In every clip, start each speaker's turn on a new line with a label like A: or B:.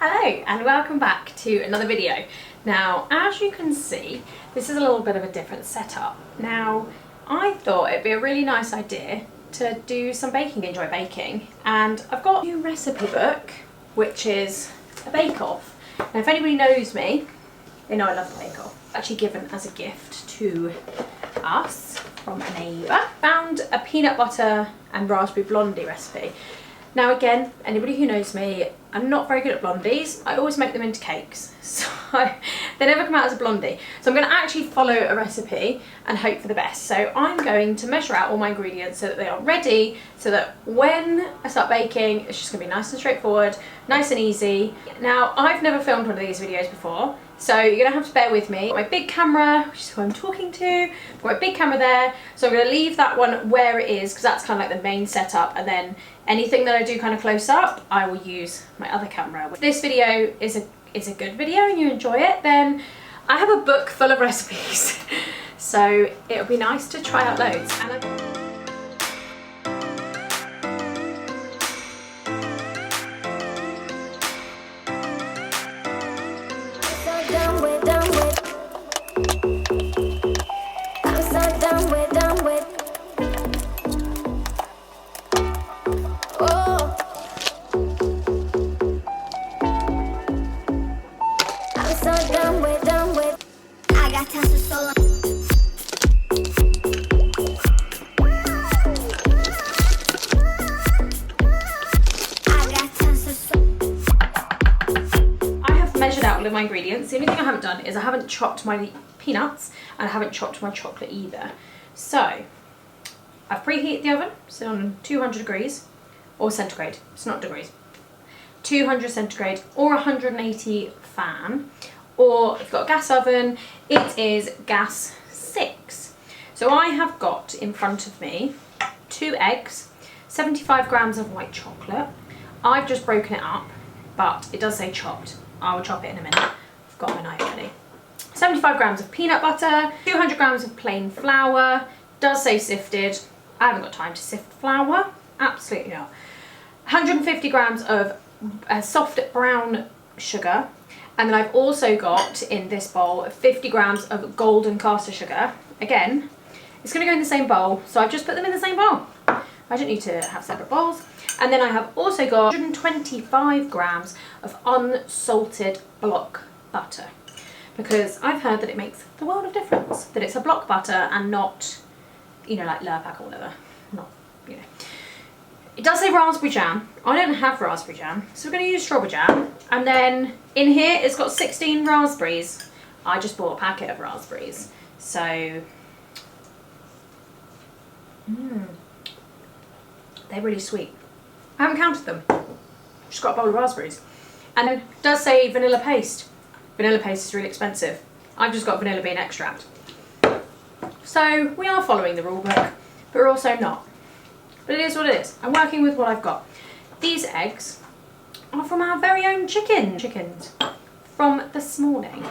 A: Hello and welcome back to another video. Now, as you can see, this is a little bit of a different setup. Now, I thought it'd be a really nice idea to do some baking, enjoy baking, and I've got a new recipe book, which is a bake-off. Now, if anybody knows me, they know I love the bake-off. Actually given as a gift to us from a neighbour. Found a peanut butter and raspberry blondie recipe. Now again, anybody who knows me, I'm not very good at blondies. I always make them into cakes, so they never come out as a blondie. So I'm going to actually follow a recipe and hope for the best. So I'm going to measure out all my ingredients so that they are ready, so that when I start baking, it's just going to be nice and straightforward, nice and easy. Now, I've never filmed one of these videos before, so you're going to have to bear with me. My big camera, which is who I'm talking to, I've got my big camera there, so I'm going to leave that one where it is because that's kind of like the main setup, and then anything that I do kind of close up, I will use my other camera. If this video is a good video and you enjoy it, then I have a book full of recipes. So it'll be nice to try out loads. Measured out all of my ingredients. The only thing I haven't done is I haven't chopped my peanuts and I haven't chopped my chocolate either. So I've preheated the oven, so on 200 degrees or centigrade, it's not degrees, 200 centigrade or 180 fan, or if you've got a gas oven, it is gas 6. So I have got in front of me 2 eggs, 75 grams of white chocolate. I've just broken it up, but it does say chopped. I will chop it in a minute. I've got my knife ready. 75 grams of peanut butter, 200 grams of plain flour, does say sifted. I haven't got time to sift flour, absolutely not. 150 grams of soft brown sugar, and then I've also got in this bowl 50 grams of golden caster sugar. Again, it's going to go in the same bowl, so I've just put them in the same bowl. I don't need to have separate bowls. And then I have also got 125 grams of unsalted block butter, because I've heard that it makes the world of difference, that it's a block butter and not, you know, like Lurpak or whatever. Not, you know. It does say raspberry jam. I don't have raspberry jam, so we're going to use strawberry jam. And then in here it's got 16 raspberries. I just bought a packet of raspberries, so they're really sweet. I haven't counted them. Just got a bowl of raspberries. And it does say vanilla paste. Vanilla paste is really expensive. I've just got vanilla bean extract. So we are following the rule book, but we're also not. But it is what it is. I'm working with what I've got. These eggs are from our very own chickens from this morning.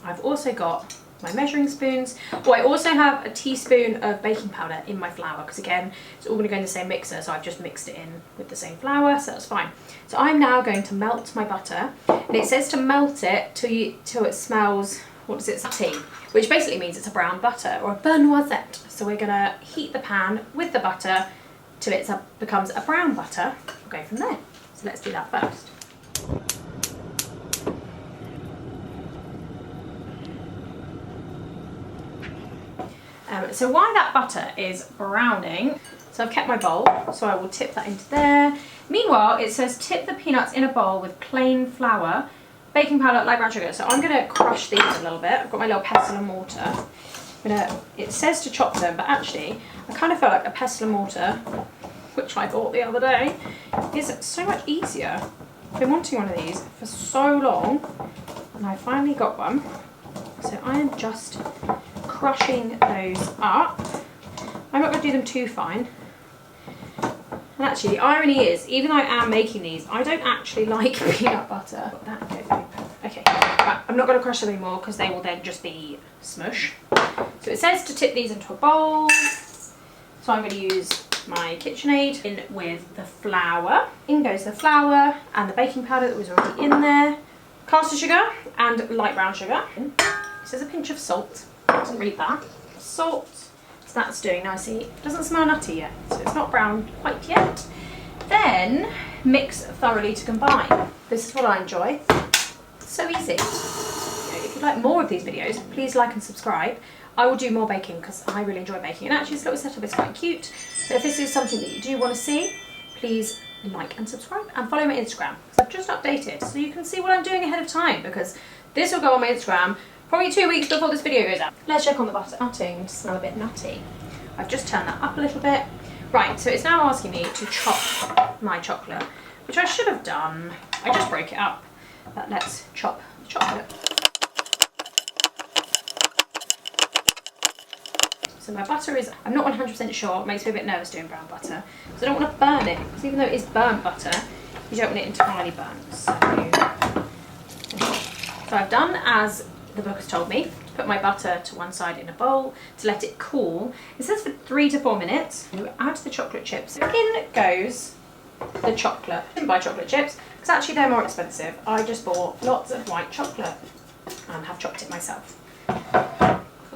A: I've also got my measuring spoons. Oh, I also have a teaspoon of baking powder in my flour, because again, it's all going to go in the same mixer, so I've just mixed it in with the same flour, so that's fine. So I'm now going to melt my butter, and it says to melt it till it smells, what does it say? Which basically means it's a brown butter, or a beurre noisette. So we're going to heat the pan with the butter till it becomes a brown butter. We'll go from there. So let's do that first. So while that butter is browning, so I've kept my bowl, so I will tip that into there. Meanwhile, it says tip the peanuts in a bowl with plain flour, baking powder, light brown sugar. So I'm going to crush these a little bit. I've got my little pestle and mortar. It says to chop them, but actually I kind of feel like a pestle and mortar, which I bought the other day, is so much easier. I've been wanting one of these for so long, and I finally got one. So I am just crushing those up. I'm not going to do them too fine. And actually, the irony is, even though I am making these, I don't actually like peanut butter. That goes open. Okay, right, I'm not going to crush them anymore because they will then just be smush. So it says to tip these into a bowl. So I'm going to use my KitchenAid in with the flour. In goes the flour and the baking powder that was already in there. Caster sugar and light brown sugar. This is a pinch of salt. Doesn't read that. Salt. So that's doing nicely. It doesn't smell nutty yet, so it's not brown quite yet. Then mix thoroughly to combine. This is what I enjoy. So easy. If you'd like more of these videos, please like and subscribe. I will do more baking because I really enjoy baking, and actually this little setup is quite cute. So if this is something that you do want to see, please like and subscribe and follow my Instagram because I've just updated so you can see what I'm doing ahead of time, because this will go on my Instagram probably 2 weeks before this video goes out. Let's check on the butter. Starting to smell a bit nutty. I've just turned that up a little bit. Right, so it's now asking me to chop my chocolate, which I should have done. I just broke it up, but let's chop the chocolate. So my butter is, I'm not 100% sure, it makes me a bit nervous doing brown butter, because I don't want to burn it, because even though it is burnt butter, you don't want it entirely burnt. So I've done as the book has told me, put my butter to one side in a bowl to let it cool. It says for 3 to 4 minutes. You add the chocolate chips. In goes the chocolate. I didn't buy chocolate chips, because actually they're more expensive. I just bought lots of white chocolate and have chopped it myself.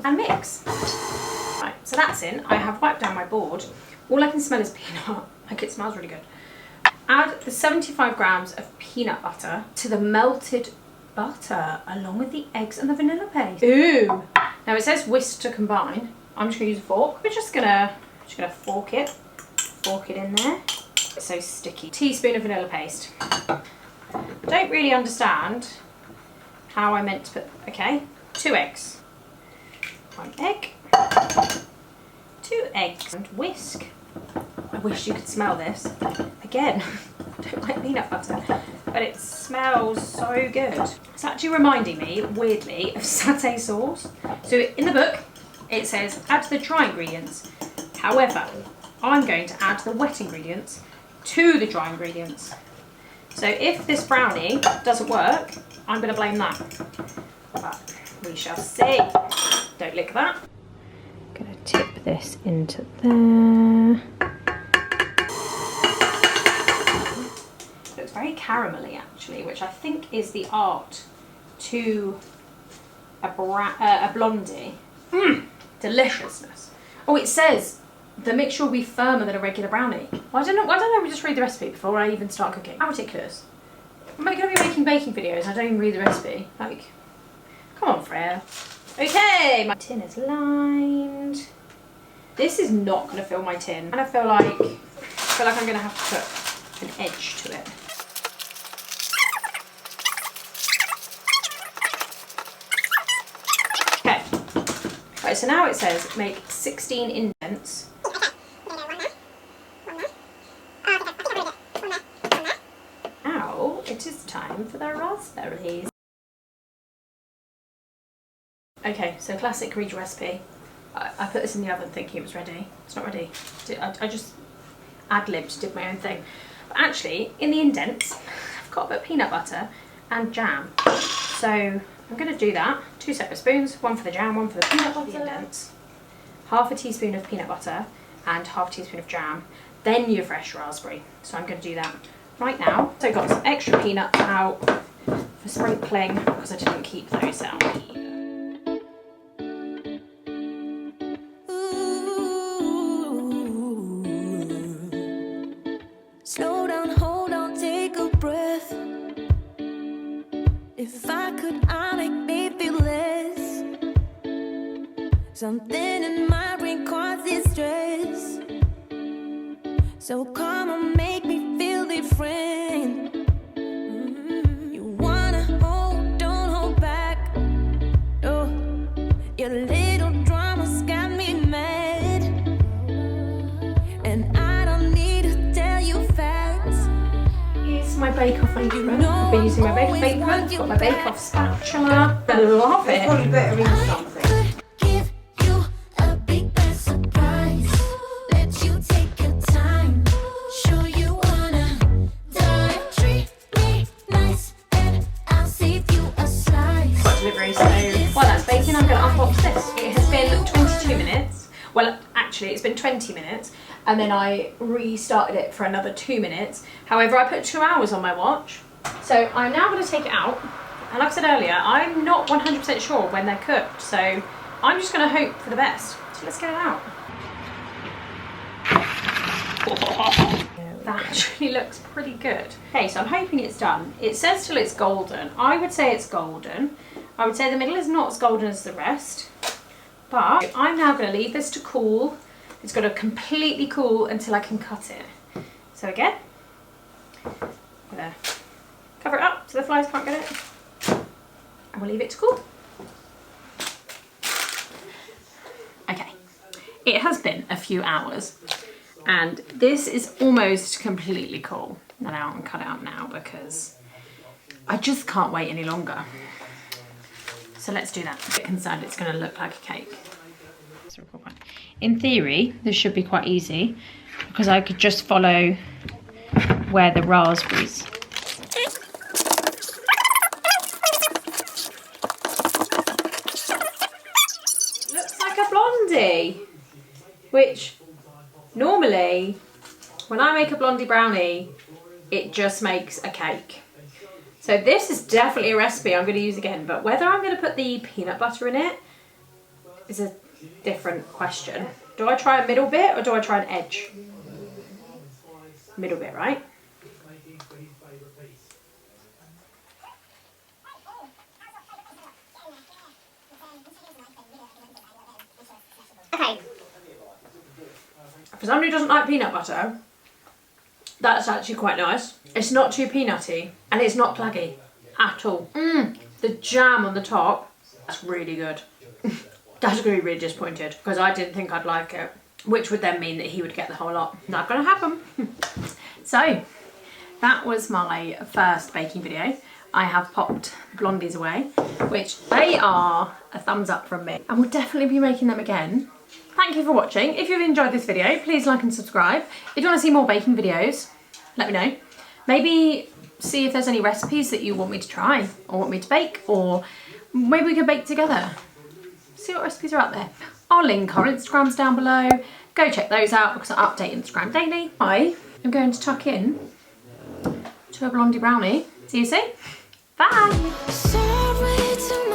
A: And mix. Right, so that's in. I have wiped down my board. All I can smell is peanut. Like, it smells really good. Add the 75 grams of peanut butter to the melted butter along with the eggs and the vanilla paste. Ooh! Now it says whisk to combine. I'm just gonna use a fork. We're just gonna fork it in there. It's so sticky. Teaspoon of vanilla paste. Don't really understand how I meant to put. Okay, 2 eggs. 1 egg. 2 eggs and whisk. I wish you could smell this. Again, I don't like peanut butter, but it smells so good. It's actually reminding me, weirdly, of satay sauce. So in the book, it says add the dry ingredients. However, I'm going to add the wet ingredients to the dry ingredients. So if this brownie doesn't work, I'm going to blame that. But we shall see. Don't lick that. I'm going to tip this into there. Looks very caramelly actually, which I think is the art to a blondie. Deliciousness. Oh, it says the mixture will be firmer than a regular brownie. Well, I don't know. Why don't we just read the recipe before I even start cooking? How ridiculous! I'm going to be making baking videos and I don't even read the recipe. Like, come on, Freya. Okay, my tin is lined. This is not going to fill my tin, and I feel like I'm going to have to put an edge to it. Okay. Right, so now it says make 16 indents. Now it is time for the raspberries. Okay, so classic read recipe. I put this in the oven thinking it was ready. It's not ready. I just ad-libbed, did my own thing. But actually, in the indents, I've got a bit of peanut butter and jam. So I'm going to do that. 2 separate spoons, one for the jam, one for the peanut butter. The indents. Half a teaspoon of peanut butter and half a teaspoon of jam. Then your fresh raspberry. So I'm going to do that right now. So I've got some extra peanuts out for sprinkling because I didn't keep those out.
B: Slow down, hold on, take a breath. If I could, I'd make me feel less. Something in my brain causes stress. So come on, make me feel different. You wanna hold, don't hold back. Oh, your little drama's got me mad. And I don't need to tell you facts.
A: Here's my bake-off apron. I've been using my bake-off apron. I've got my bake-off spatula. I love it.
C: Probably better in something.
B: Give you a big bad surprise. Let you take your time. Sure you wanna die. Treat me nice and I'll save you a slice.
A: Got delivery, so while that's baking, I'm going to unbox this. It has been 22 minutes. Well, actually actually it's been 20 minutes and then I restarted it for another 2 minutes. However, I put 2 hours on my watch. So I'm now going to take it out. And like I said earlier, I'm not 100% sure when they're cooked. So I'm just going to hope for the best. So let's get it out. That actually looks pretty good. Okay, so I'm hoping it's done. It says till it's golden. I would say it's golden. I would say the middle is not as golden as the rest. But I'm now going to leave this to cool. It's got to completely cool until I can cut it. So again, I'm going to cover it up so the flies can't get it. And we'll leave it to cool. Okay, it has been a few hours. And this is almost completely cool. Now I'm going to cut it out now because I just can't wait any longer. So let's do that. I'm a bit concerned it's going to look like a cake. In theory, this should be quite easy because I could just follow where the raspberries. Looks like a blondie, which normally when I make a blondie brownie, it just makes a cake. So this is definitely a recipe I'm going to use again, but whether I'm going to put the peanut butter in it is a different question. Do I try a middle bit or do I try an edge? Middle bit, right?
C: Okay.
A: For somebody who doesn't like peanut butter, that's actually quite nice. It's not too peanutty and it's not plaggy at all. The jam on the top, that's really good. Dad's going to be really disappointed because I didn't think I'd like it, which would then mean that he would get the whole lot. Not going to happen. So that was my first baking video. I have popped Blondies away, which they are a thumbs up from me, and we'll definitely be making them again. Thank you for watching. If you've enjoyed this video, please like and subscribe. If you want to see more baking videos, let me know. Maybe see if there's any recipes that you want me to try or want me to bake, or maybe we could bake together. See what recipes are out there. I'll link our Instagrams down below. Go check those out because I update Instagram daily. I am going to tuck in to a blondie brownie. See you soon. Bye.
B: Sorry to